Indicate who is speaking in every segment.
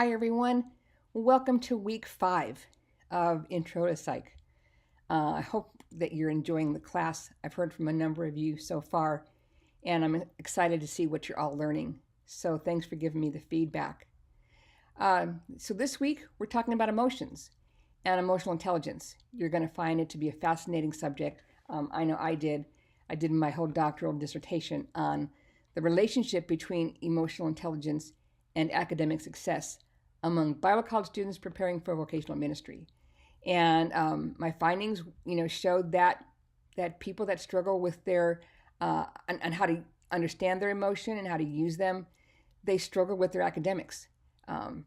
Speaker 1: Hi everyone, welcome to week 5 of Intro to Psych. I hope that you're enjoying the class. I've heard from a number of you so far, and I'm excited to see what you're all learning. So thanks for giving me the feedback. So this week we're talking about emotions and emotional intelligence. You're going to find it to be a fascinating subject. I know I did. I did my whole doctoral dissertation on the relationship between emotional intelligence and academic success among Bible college students preparing for vocational ministry. And my findings, showed that people that struggle with their and how to understand their emotion and how to use them, they struggle with their academics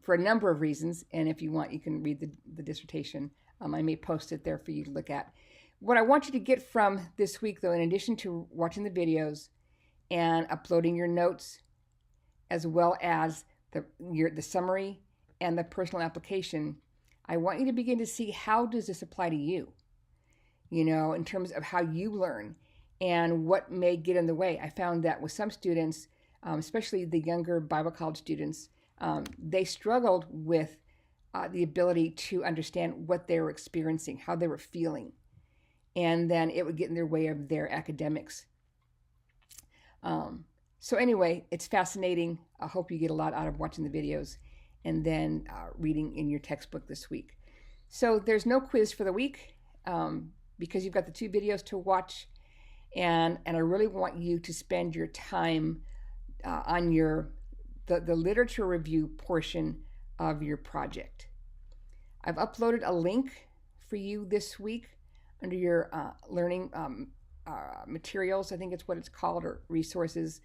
Speaker 1: for a number of reasons. And if you want, you can read the dissertation. I may post it there for you to look at. What I want you to get from this week, though, in addition to watching the videos and uploading your notes, as well as the summary and the personal application, I want you to begin to see, how does this apply to you? In terms of how you learn and what may get in the way. I found that with some students, especially the younger Bible college students, they struggled with the ability to understand what they were experiencing, how they were feeling, and then it would get in their way of their academics. So anyway, it's fascinating. I hope you get a lot out of watching the videos and then reading in your textbook this week. So there's no quiz for the week because you've got the 2 videos to watch, and I really want you to spend your time on the literature review portion of your project. I've uploaded a link for you this week under your learning materials, I think it's what it's called, or resources.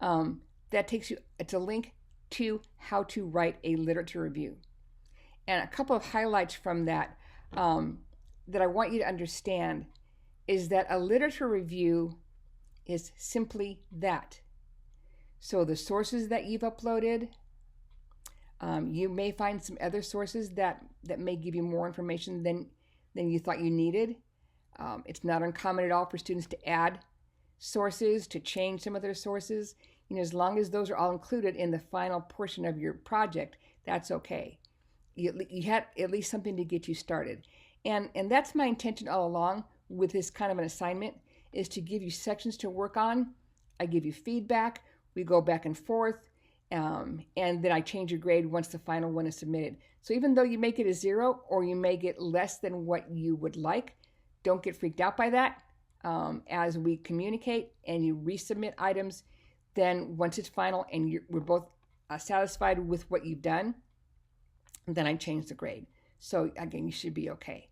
Speaker 1: That takes you, it's a link to how to write a literature review. And a couple of highlights from that that I want you to understand is that a literature review is simply that. So the sources that you've uploaded, you may find some other sources that may give you more information than you thought you needed. It's not uncommon at all for students to add sources, to change some of their sources. As long as those are all included in the final portion of your project, that's okay. You had at least something to get you started. And that's my intention all along with this kind of an assignment, is to give you sections to work on. I give you feedback. We go back and forth. And then I change your grade once the final one is submitted. So even though you make it a 0 or you may get less than what you would like, don't get freaked out by that. As we communicate and you resubmit items, then once it's final and we're both satisfied with what you've done, then I change the grade. So again, you should be okay.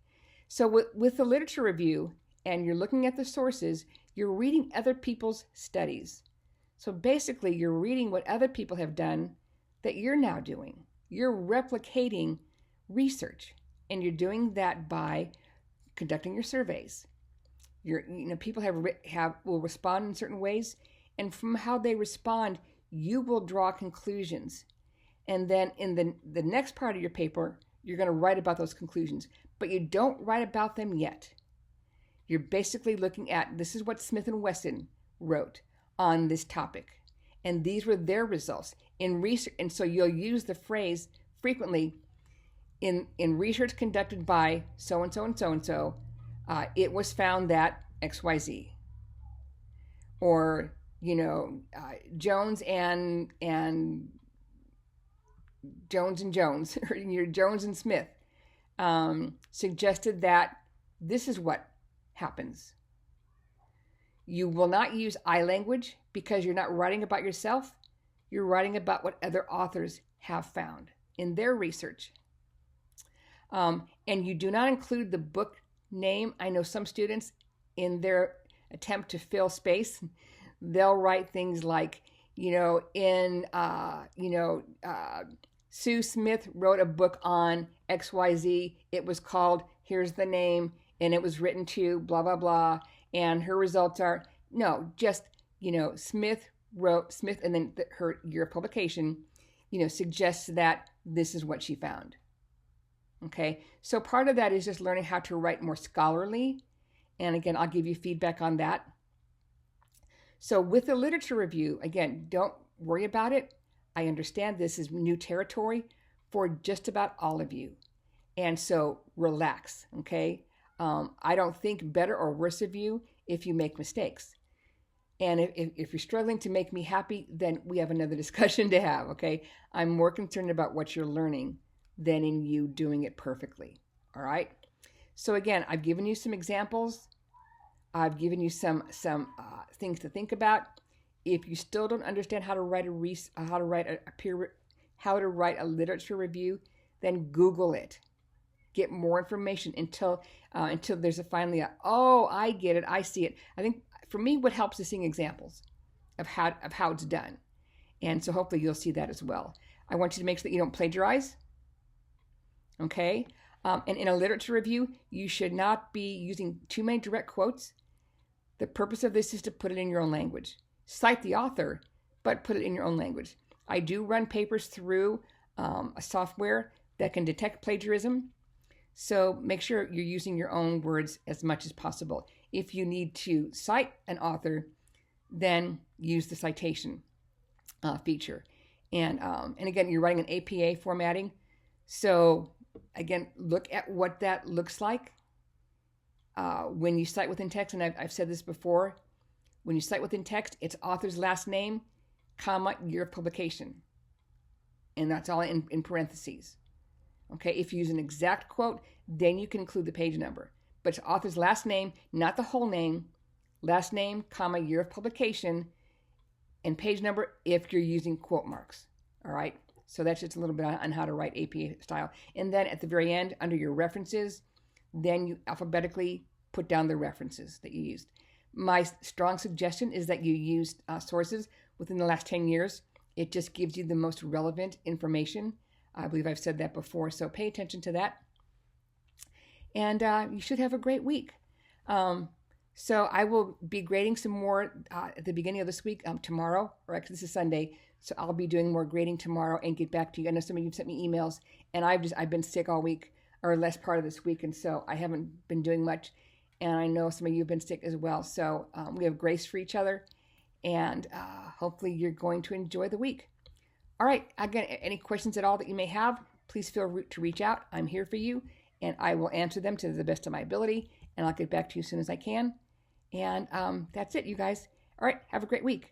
Speaker 1: So with the literature review, and you're looking at the sources, you're reading other people's studies. So basically, you're reading what other people have done that you're now doing. You're replicating research, and you're doing that by conducting your surveys. People will respond in certain ways, and from how they respond, you will draw conclusions. And then in the next part of your paper, you're going to write about those conclusions, but you don't write about them yet. You're basically looking at, this is what Smith and Wesson wrote on this topic, and these were their results in research. And so you'll use the phrase frequently, in research conducted by so and so and so and so, it was found that XYZ, or Jones and Jones, or Jones and Smith suggested that this is what happens. You will not use I language because you're not writing about yourself. You're writing about what other authors have found in their research. And you do not include the book name. I know some students, in their attempt to fill space, they'll write things like, Sue Smith wrote a book on XYZ. It was called, here's the name, and it was written to blah, blah, blah. And her results are, no, just, Smith wrote, and then your publication, suggests that this is what she found. Okay, so part of that is just learning how to write more scholarly. And again, I'll give you feedback on that. So with the literature review, again, don't worry about it. I understand this is new territory for just about all of you. And so relax, okay? I don't think better or worse of you if you make mistakes. And if you're struggling to make me happy, then we have another discussion to have, okay? I'm more concerned about what you're learning than in you doing it perfectly, all right? So again, I've given you some examples. I've given you some things to think about. If you still don't understand how to write how to write a literature review, then Google it. Get more information until there's finally oh, I get it, I see it. I think for me, what helps is seeing examples of how it's done, and so hopefully you'll see that as well. I want you to make sure that you don't plagiarize. Okay, and in a literature review, you should not be using too many direct quotes. The purpose of this is to put it in your own language. Cite the author, but put it in your own language. I do run papers through a software that can detect plagiarism. So make sure you're using your own words as much as possible. If you need to cite an author, then use the citation feature. And again, you're writing an APA formatting. So again, look at what that looks like when you cite within text. And I've said this before. When you cite within text, it's author's last name, comma, year of publication. And that's all in parentheses. Okay, if you use an exact quote, then you can include the page number. But it's author's last name, not the whole name, last name, comma, year of publication, and page number if you're using quote marks. All right, so that's just a little bit on how to write APA style. And then at the very end, under your references, then you alphabetically put down the references that you used. My strong suggestion is that you use sources within the last 10 years. It just gives you the most relevant information. I believe I've said that before, so pay attention to that. And you should have a great week. So I will be grading some more at the beginning of this week, tomorrow, or actually this is Sunday, so I'll be doing more grading tomorrow and get back to you. I know some of you have sent me emails, and I've been sick all week, or less part of this week, and so I haven't been doing much. And I know some of you have been sick as well. So we have grace for each other, and hopefully you're going to enjoy the week. All right, again, any questions at all that you may have, please feel free to reach out. I'm here for you, and I will answer them to the best of my ability, and I'll get back to you as soon as I can. And that's it, you guys. All right, have a great week.